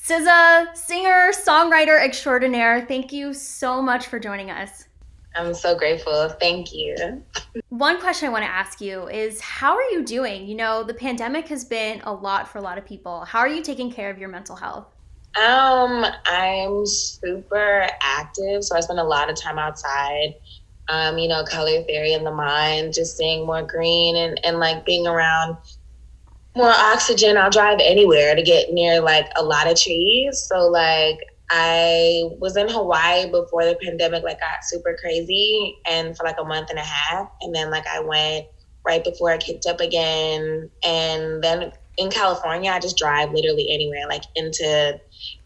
SZA, singer, songwriter extraordinaire, thank you so much for joining us. I'm so grateful. Thank you. One question I want to ask you is how are you doing? The pandemic has been a lot for a lot of people. How are you taking care of your mental health? I'm super active, so I spend a lot of time outside. Color theory in the mind, just seeing more green and like being around more oxygen. I'll drive anywhere to get near like a lot of trees. So like I was in Hawaii before the pandemic like got super crazy and for like a month and a half. And then like I went right before it kicked up again. And then in California, I just drive literally anywhere, like into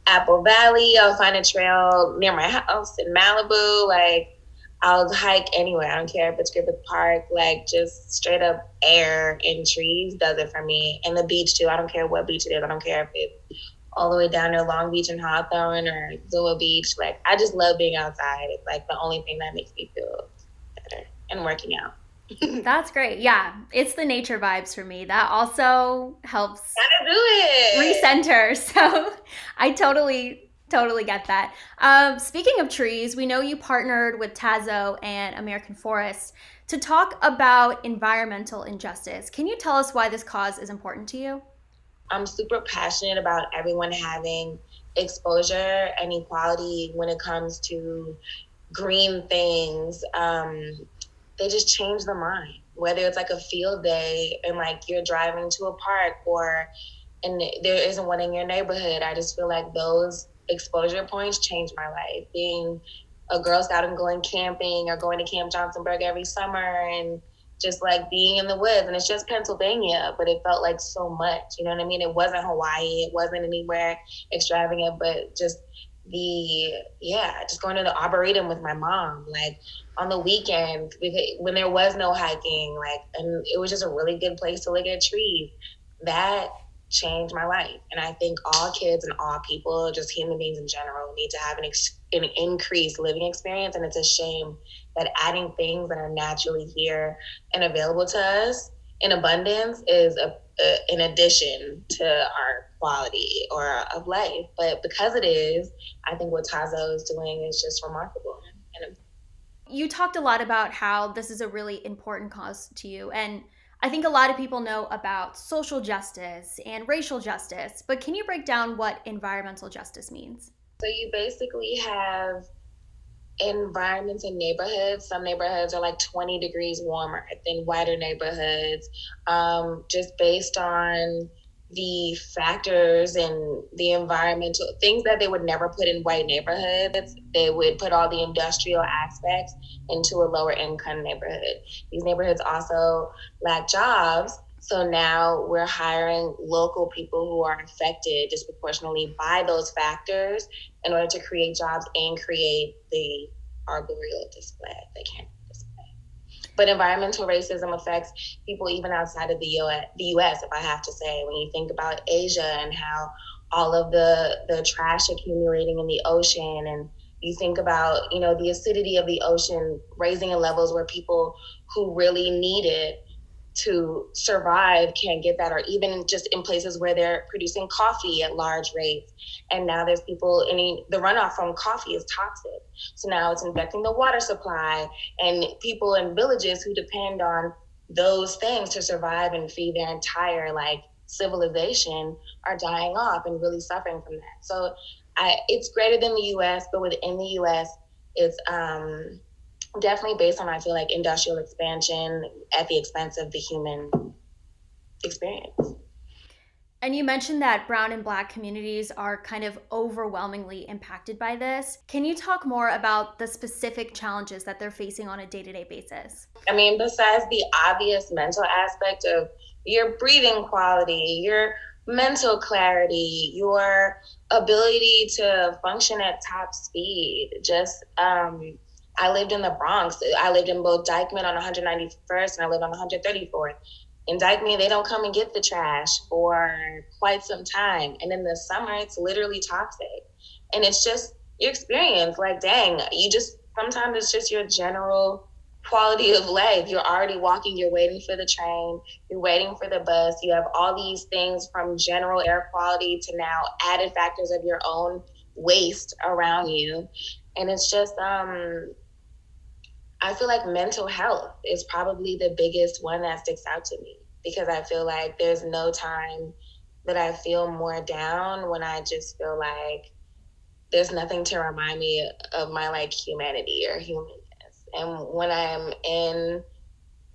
Apple Valley. I'll find a trail near my house in Malibu. Like I'll hike anywhere. I don't care if it's Griffith Park, like just straight up air and trees does it for me. And the beach too. I don't care what beach it is. I don't care if it's all the way down to Long Beach and Hawthorne or Zua Beach. Like I just love being outside. It's like the only thing that makes me feel better and working out. That's great. Yeah, it's the nature vibes for me. That also helps Gotta do it. recenter. So I totally get that. Speaking of trees, we know you partnered with Tazo and American Forests to talk about environmental injustice. Can you tell us why this cause is important to you? I'm super passionate about everyone having exposure and equality when it comes to green things. They just change the mind. Whether it's like a field day and like you're driving to a park and there isn't one in your neighborhood. I just feel like those exposure points changed my life. Being a Girl Scout and going camping or going to Camp Johnsonburg every summer and just like being in the woods. And it's just Pennsylvania, but it felt like so much. You know what I mean? It wasn't Hawaii. It wasn't anywhere extravagant, but just just going to the Arboretum with my mom, like on the weekend when there was no hiking, like, and it was just a really good place to look at trees. That changed my life. And I think all kids and all people, just human beings in general, need to have an increased living experience. And it's a shame that adding things that are naturally here and available to us in abundance is an addition to our quality or of life. But because it is, I think what Tazo is doing is just remarkable. And You talked a lot about how this is a really important cause to you. And I think a lot of people know about social justice and racial justice, but can you break down what environmental justice means? so you basically have environments and neighborhoods. Some neighborhoods are like 20 degrees warmer than whiter neighborhoods, just based on the factors and the environmental things that they would never put in white neighborhoods. They would put all the industrial aspects into a lower income neighborhood. These neighborhoods also lack jobs. So now we're hiring local people who are affected disproportionately by those factors in order to create jobs and create the arboreal display, the canopy display. But environmental racism affects people even outside of the US, if I have to say. When you think about Asia and how all of the trash accumulating in the ocean, and you think about, the acidity of the ocean raising in levels where people who really need it to survive can't get that, or even just in places where they're producing coffee at large rates. And now there's people, the runoff from coffee is toxic. So now it's infecting the water supply, and people in villages who depend on those things to survive and feed their entire civilization are dying off and really suffering from that. So it's greater than the US, but within the US, it's definitely based on, I feel like, industrial expansion at the expense of the human experience. And you mentioned that brown and black communities are kind of overwhelmingly impacted by this. Can you talk more about the specific challenges that they're facing on a day-to-day basis? I mean, besides the obvious mental aspect of your breathing quality, your mental clarity, your ability to function at top speed, I lived in the Bronx. I lived in both Dykeman on 191st and I lived on 134th. In Dykeman, they don't come and get the trash for quite some time. And in the summer, it's literally toxic. And it's just your experience. Like, dang, sometimes it's just your general quality of life. You're already walking, you're waiting for the train, you're waiting for the bus. You have all these things from general air quality to now added factors of your own waste around you. And it's just I feel like mental health is probably the biggest one that sticks out to me, because I feel like there's no time that I feel more down when I just feel like there's nothing to remind me of my like humanity or humanness. And when I'm in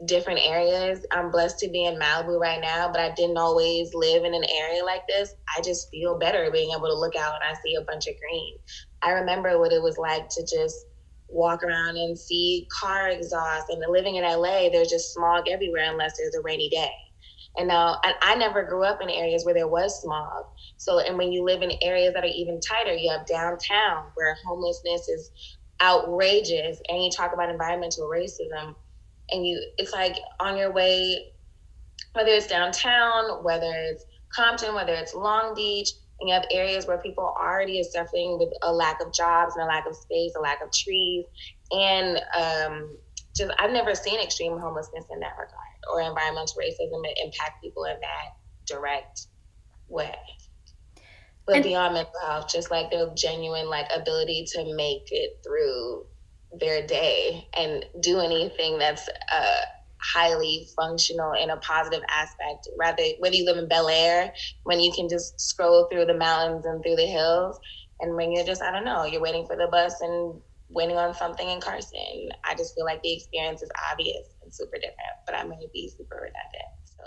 different areas, I'm blessed to be in Malibu right now, but I didn't always live in an area like this. I just feel better being able to look out and I see a bunch of green. I remember what it was like to just walk around and see car exhaust. And living in LA, there's just smog everywhere unless there's a rainy day. And now, and I never grew up in areas where there was smog. So, and when you live in areas that are even tighter, you have downtown where homelessness is outrageous, and you talk about environmental racism, and it's like on your way, whether it's downtown, whether it's Compton, whether it's Long Beach, and you have areas where people already are suffering with a lack of jobs and a lack of space, a lack of trees, and just I've never seen extreme homelessness in that regard, or environmental racism that impact people in that direct way. But beyond mental health, just like their genuine like ability to make it through their day and do anything that's highly functional in a positive aspect, rather whether you live in Bel Air, when you can just scroll through the mountains and through the hills, and when you're just, I don't know, you're waiting for the bus and waiting on something in Carson. I just feel like the experience is obvious and super different, but I may be super redundant. So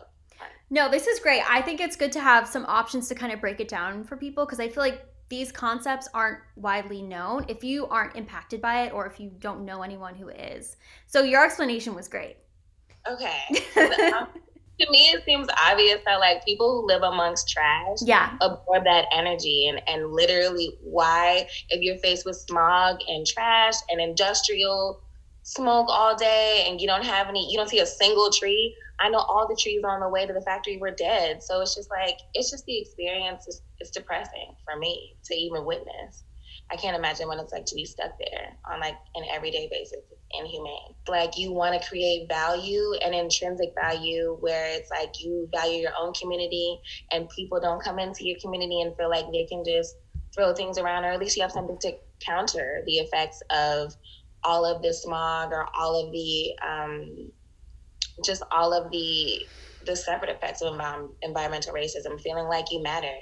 no, this is great. I think it's good to have some options to kind of break it down for people, because I feel like these concepts aren't widely known if you aren't impacted by it or if you don't know anyone who is. So your explanation was great. Okay. To me, it seems obvious that like people who live amongst trash absorb that energy, and literally why, if you're faced with smog and trash and industrial smoke all day and you don't see a single tree. I know all the trees on the way to the factory were dead. So it's just the experience is depressing for me to even witness. I can't imagine what it's like to be stuck there on like an everyday basis. It's inhumane. Like you want to create value and intrinsic value where it's like you value your own community and people don't come into your community and feel like they can just throw things around, or at least you have something to counter the effects of all of the smog or all of the just all of the separate effects of environmental racism, feeling like you matter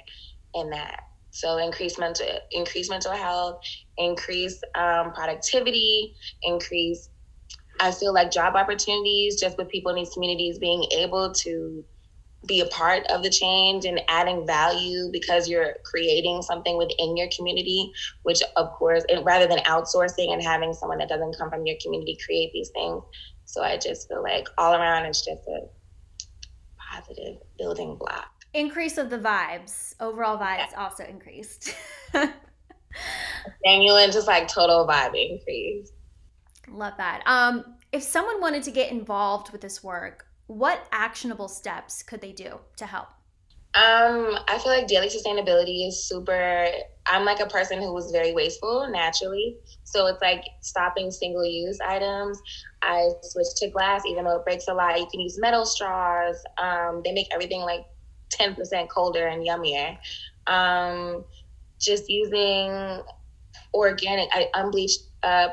in that. So increase mental health, increase productivity, increase, I feel like, job opportunities, just with people in these communities being able to be a part of the change and adding value because you're creating something within your community, which of course, rather than outsourcing and having someone that doesn't come from your community create these things. So I just feel like all around it's just a positive building block. Increase of the vibes. Overall vibes also increased. Genuine, just like total vibe increase. Love that. If someone wanted to get involved with this work, what actionable steps could they do to help? I feel like daily sustainability is super. I'm like a person who was very wasteful naturally. So it's like stopping single-use items. I switched to glass, even though it breaks a lot. You can use metal straws. They make everything like 10% colder and yummier. Just using organic, unbleached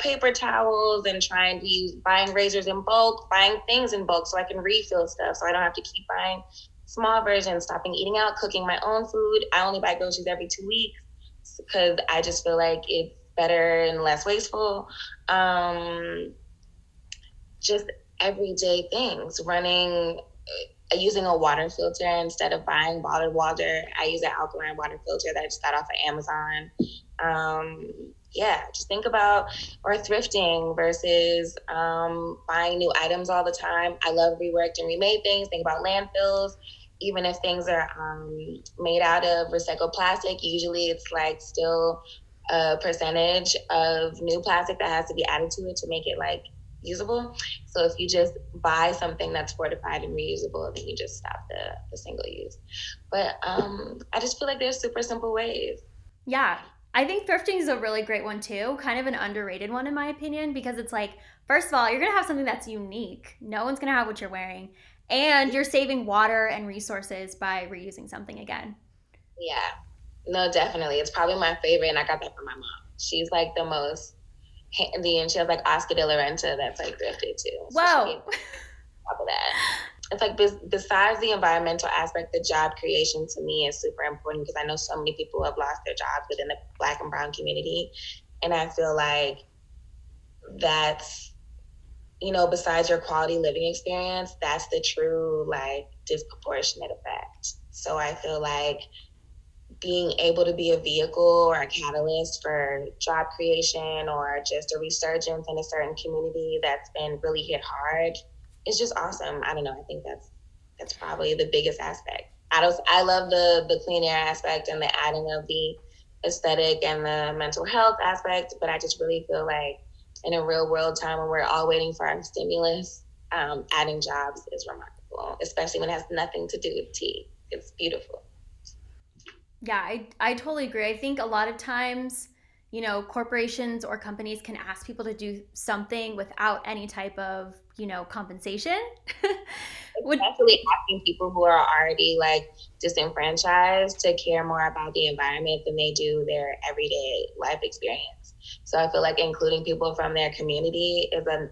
paper towels, and trying to buying razors in bulk, buying things in bulk so I can refill stuff so I don't have to keep buying small versions, stopping eating out, cooking my own food. I only buy groceries every 2 weeks because I just feel like it's better and less wasteful. Just everyday things, using a water filter instead of buying bottled water. I use an alkaline water filter that I just got off of Amazon. Just think about, or thrifting versus buying new items all the time. I love reworked and remade things. Think about landfills. Even if things are made out of recycled plastic, usually it's like still a percentage of new plastic that has to be added to it to make it like usable. So if you just buy something that's fortified and reusable, then you just stop the single use. But I just feel like there's super simple ways. Yeah, I think thrifting is a really great one too, kind of an underrated one in my opinion, because it's like, first of all, you're gonna have something that's unique. No one's gonna have what you're wearing. And you're saving water and resources by reusing something again. Yeah, no, definitely. It's probably my favorite, and I got that from my mom. She's like the most handy, and she has like Oscar de la Renta that's like thrifted too. So she gave Whoa. me top of that. It's like besides the environmental aspect, the job creation to me is super important because I know so many people have lost their jobs within the Black and Brown community, and I feel like that's, besides your quality living experience, that's the true like disproportionate effect. So I feel like being able to be a vehicle or a catalyst for job creation or just a resurgence in a certain community that's been really hit hard is just awesome. I don't know. I think that's probably the biggest aspect. I love the clean air aspect and the adding of the aesthetic and the mental health aspect, but I just really feel like in a real world time when we're all waiting for our stimulus, adding jobs is remarkable, especially when it has nothing to do with tea. It's beautiful. Yeah, I totally agree. I think a lot of times, corporations or companies can ask people to do something without any type of, compensation. Would Especially asking people who are already like disenfranchised to care more about the environment than they do their everyday life experience. So I feel like including people from their community is an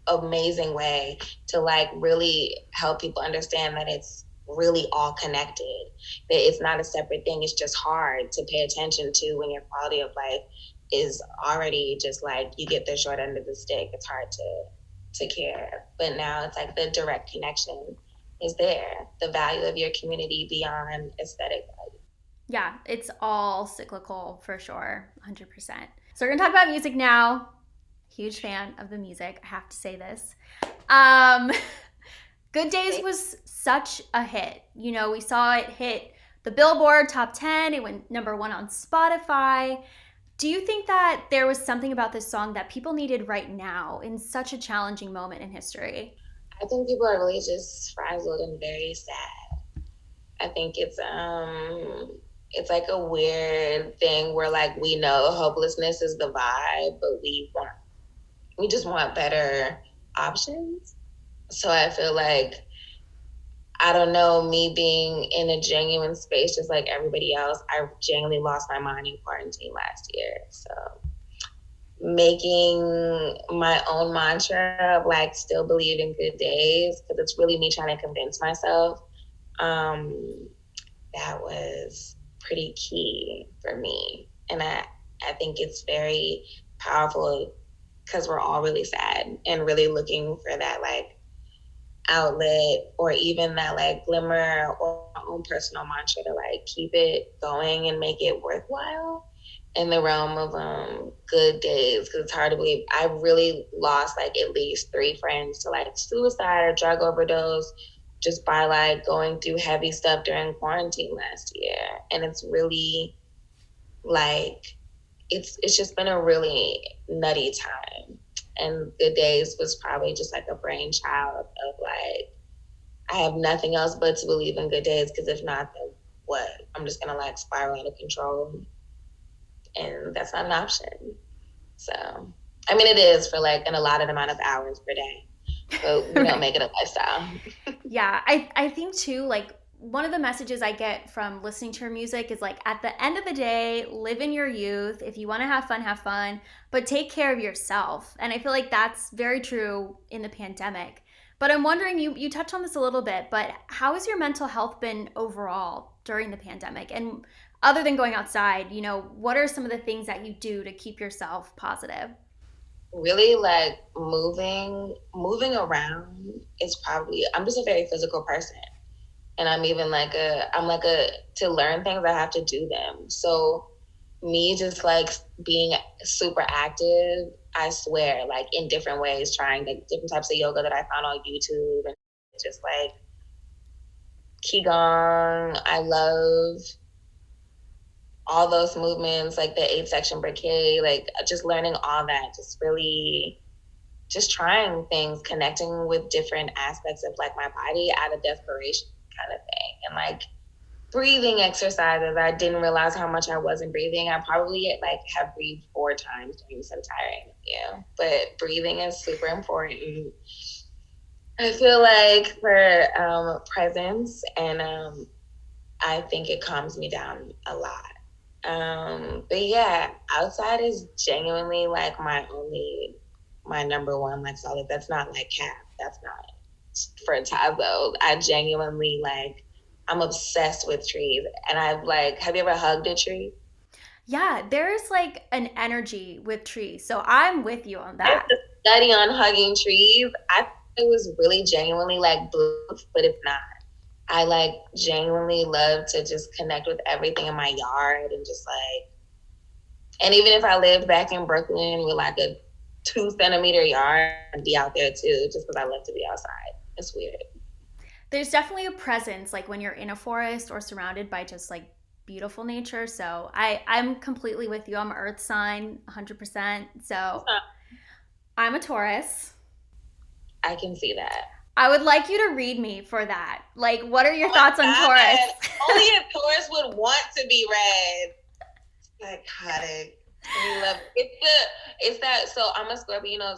amazing way to like really help people understand that it's really all connected, that it's not a separate thing. It's just hard to pay attention to when your quality of life is already just like you get the short end of the stick. It's hard to care. But now it's like the direct connection is there, the value of your community beyond aesthetic value. Yeah, it's all cyclical for sure, 100%. So we're gonna talk about music now. Huge fan of the music, I have to say this. Um, Good Days was such a hit. We saw it hit the Billboard top 10, it went number one on Spotify. Do you think that there was something about this song that people needed right now in such a challenging moment in history? I think people are really just frazzled and very sad. I think it's like a weird thing where like we know hopelessness is the vibe, but we just want better options. So I feel like I don't know, me being in a genuine space just like everybody else, I genuinely lost my mind in quarantine last year. So making my own mantra of like still believe in good days because it's really me trying to convince myself. Um, that was pretty key for me. And I think it's very powerful because we're all really sad and really looking for that like outlet or even that like glimmer or our own personal mantra to like keep it going and make it worthwhile in the realm of good days because it's hard to believe I really lost like at least 3 friends to like suicide or drug overdose just by like going through heavy stuff during quarantine last year. And it's really like it's just been a really nutty time. And Good Days was probably just like a brainchild of like I have nothing else but to believe in good days because if not, then what? I'm just gonna like spiral out of control, and that's not an option. So, I mean, it is for like an allotted amount of hours per day, but we don't Right. make it a lifestyle. Yeah, I think too, like one of the messages I get from listening to her music is like at the end of the day, live in your youth. If you want to have fun, but take care of yourself. And I feel like that's very true in the pandemic. But I'm wondering, you touched on this a little bit, but how has your mental health been overall during the pandemic? And other than going outside, what are some of the things that you do to keep yourself positive? Really like moving around is probably I'm just a very physical person. And I'm like a to learn things I have to do them. So me just like being super active, I swear, like in different ways, trying like different types of yoga that I found on YouTube and just like Qigong. I love all those movements, like the 8 section brigade, like just learning all that, just really just trying things, connecting with different aspects of like my body out of desperation kind of thing. And like breathing exercises. I didn't realize how much I wasn't breathing. I probably like have breathed 4 times during this entire interview, but breathing is super important. I feel like for presence and I think it calms me down a lot. But yeah, outside is genuinely like my number one like solid. That's not like cap. That's not for Tazo. I genuinely like. I'm obsessed with trees, and I've like. Have you ever hugged a tree? Yeah, there's like an energy with trees. So I'm with you on I that. did a study on hugging trees. I thought it was really genuinely like bluff, but it's not. I like genuinely love to just connect with everything in my yard and just like, and even if I lived back in Brooklyn with like a 2 centimeter yard, I'd be out there too, just because I love to be outside. It's weird. There's definitely a presence like when you're in a forest or surrounded by just like beautiful nature. So I'm completely with you. I'm an earth sign 100%. So I'm a Taurus. I can see that. I would like you to read me for that. Like, what are your Oh my thoughts on Taurus? God. Only a Taurus would want to be read. Psychotic. We love it's that. So I'm a Scorpio. You know,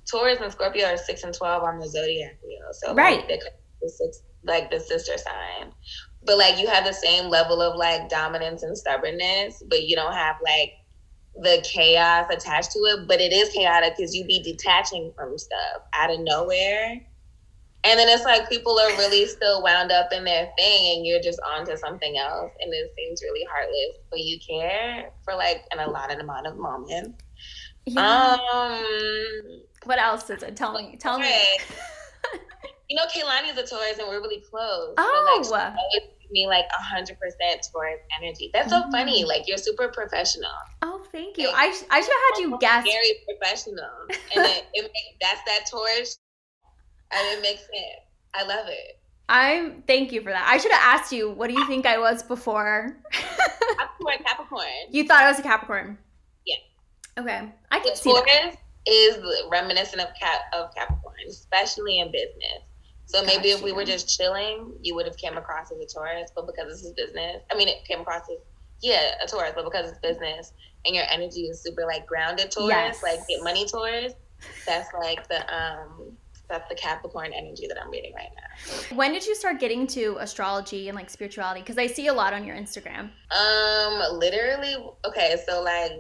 Taurus and Scorpio are 6 and 12 on the zodiac wheel. So Right. like the six, like the sister sign. But like you have the same level of like dominance and stubbornness, but you don't have like the chaos attached to it. But it is chaotic because you be detaching from stuff out of nowhere. And then it's like people are really still wound up in their thing and you're just on to something else. And it seems really heartless, but you care for like an allotted amount of moments. Yeah. Um, What else is it? Tell me. Tell me. okay. You know, Kaylani is a Taurus and we're really close. So like she Oh. always gives me like 100% Taurus energy. That's so funny. Like you're super professional. Oh, thank you. Like, I should have had you guess. very professional. And that's that Taurus. And it makes sense. I love it. Thank you for that. I should have asked you, what do you think I was before? Capricorn. You thought I was a Capricorn. Yeah. Okay. I can The see that. Taurus is reminiscent of Capricorn, especially in business. So maybe if we were just chilling, you would have came across as a Taurus, but because this is business, I mean, it came across as a Taurus, but because it's business and your energy is super like grounded Taurus, Yes. like get money Taurus, that's like that's the Capricorn energy that I'm reading right now. When did you start getting to astrology and like spirituality? Because I see a lot on your Instagram. Literally, okay, so like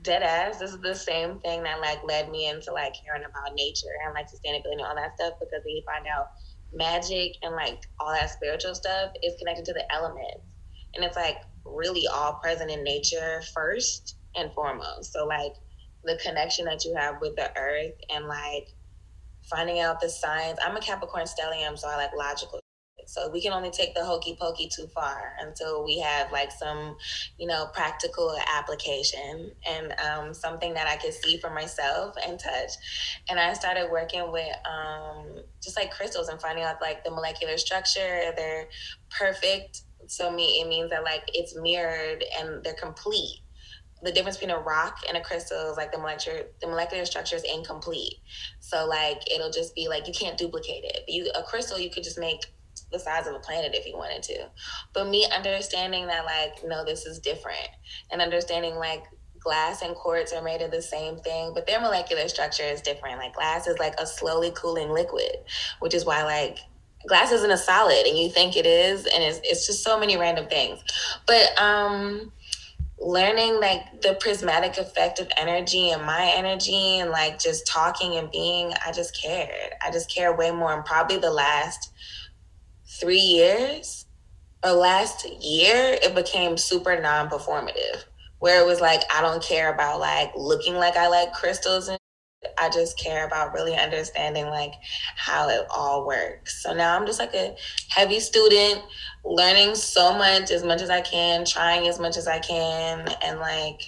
dead ass, this is the same thing that like led me into like caring about nature and like sustainability and all that stuff, because then you find out magic and like all that spiritual stuff is connected to the elements. And it's like really all present in nature first and foremost. So like the connection that you have with the earth and like finding out the science. I'm a Capricorn stellium, so I like logical. So we can only take the hokey pokey too far until we have like some, practical application and something that I could see for myself and touch. And I started working with just like crystals and finding out like the molecular structure. They're perfect. So it means that like it's mirrored and they're complete. The difference between a rock and a crystal is like the molecular structure is incomplete. So like it'll just be like you can't duplicate it. A crystal you could just make the size of a planet if you wanted to. But me understanding that like no, this is different, and understanding like glass and quartz are made of the same thing, but their molecular structure is different. Like glass is like a slowly cooling liquid, which is why like glass isn't a solid and you think it is, and it's just so many random things. But learning like the prismatic effect of energy and my energy and like just talking and being, I just care way more. And probably the last 3 years or last year, it became super non-performative, where it was like I don't care about like looking like I like crystals, and I just care about really understanding like how it all works. So now I'm just like a heavy student, learning so much as I can, trying as much as I can, and like,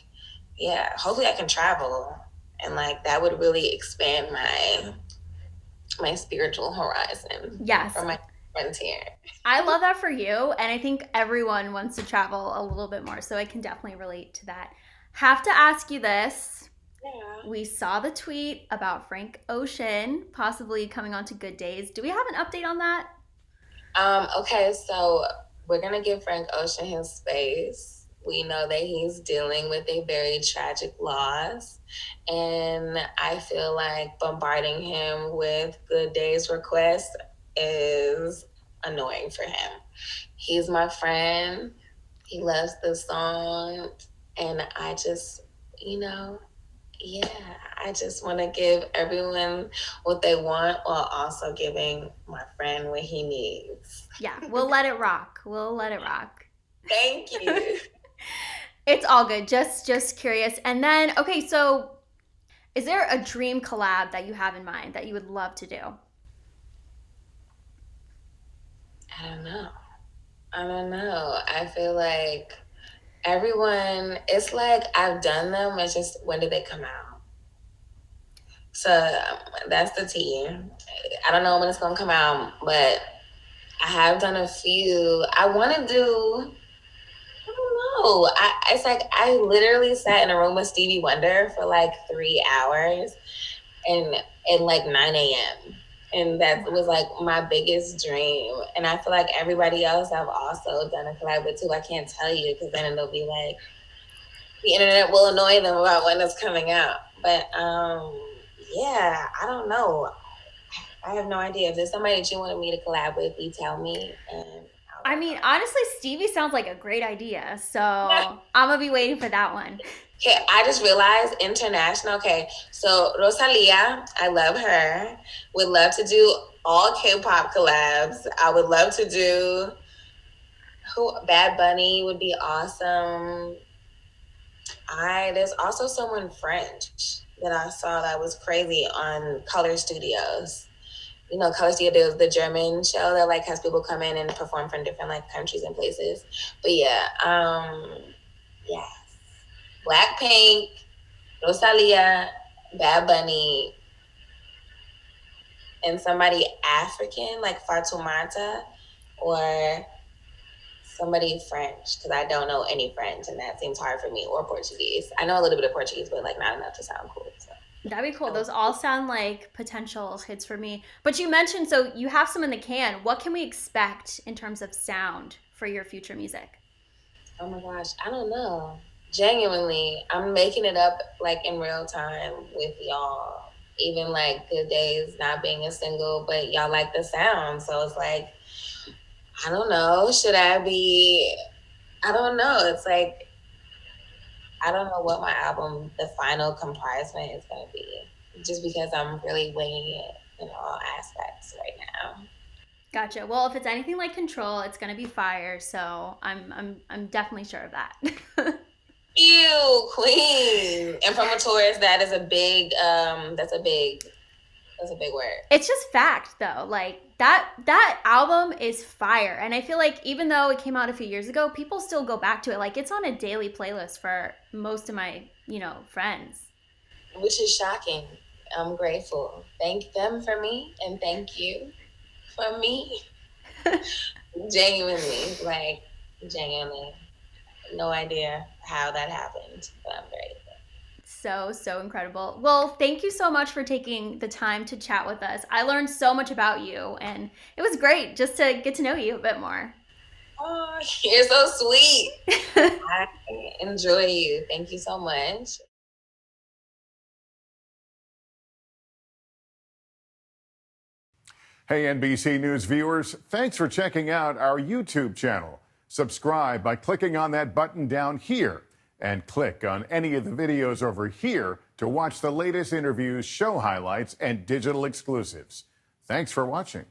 yeah, hopefully I can travel, and like that would really expand my spiritual horizon. Yes. For my frontier. I love that for you, and I think everyone wants to travel a little bit more, so I can definitely relate to that. Have to ask you this. Yeah. We saw the tweet about Frank Ocean possibly coming on to Good Days. Do we have an update on that? Okay, so we're going to give Frank Ocean his space. We know that he's dealing with a very tragic loss. And I feel like bombarding him with good days requests is annoying for him. He's my friend. He loves the song. And I just, yeah, I just want to give everyone what they want while also giving my friend what he needs. Yeah, we'll let it rock. We'll let it rock. Thank you. It's all good. Just curious. And then, okay, so is there a dream collab that you have in mind that you would love to do? I don't know. I feel like everyone, it's like I've done them. It's just when did they come out? So that's the tea. I don't know when it's going to come out, but I have done a few. I want to do, I don't know. It's like I literally sat in a room with Stevie Wonder for like 3 hours and at like 9 a.m. And that was like my biggest dream. And I feel like everybody else I've also done a collab with too. I can't tell you because then it'll be like the internet will annoy them about when it's coming out. But yeah, I don't know. I have no idea. If there's somebody that you wanted me to collab with, you tell me. And I mean, honestly, Stevie sounds like a great idea. So I'm going to be waiting for that one. Okay, I just realized international. Okay, so Rosalia, I love her. Would love to do all K-pop collabs. I would love to do Bad Bunny would be awesome. There's also someone French that I saw that was crazy on Color Studios. You know, Color Studios, the German show that like has people come in and perform from different like countries and places. But yeah, yeah. Blackpink, Rosalia, Bad Bunny, and somebody African like Fatoumata or somebody French because I don't know any French and that seems hard for me, or Portuguese. I know a little bit of Portuguese, but like not enough to sound cool. So. That'd be cool. Those all sound like potential hits for me. But you mentioned, so you have some in the can. What can we expect in terms of sound for your future music? Oh my gosh, I don't know. Genuinely, I'm making it up like in real time with y'all. Even like Good Days not being a single, but y'all like the sound. So it's like, I don't know. I don't know. It's like, I don't know what my album, the final comprisement is going to be. Just because I'm really weighing it in all aspects right now. Gotcha. Well, if it's anything like Control, it's gonna be fire. So I'm definitely sure of that. Ew, queen. And from a tourist, that's a big word. It's just fact though. Like that album is fire. And I feel like even though it came out a few years ago, people still go back to it. Like it's on a daily playlist for most of my, friends. Which is shocking. I'm grateful. Thank them for me and thank you for me. Genuinely. No idea how that happened, but I'm grateful. So incredible. Well, thank you so much for taking the time to chat with us. I learned so much about you, and it was great just to get to know you a bit more. Oh, you're so sweet. I enjoy you. Thank you so much. Hey, NBC News viewers, thanks for checking out our YouTube channel. Subscribe by clicking on that button down here and click on any of the videos over here to watch the latest interviews, show highlights, and digital exclusives. Thanks for watching.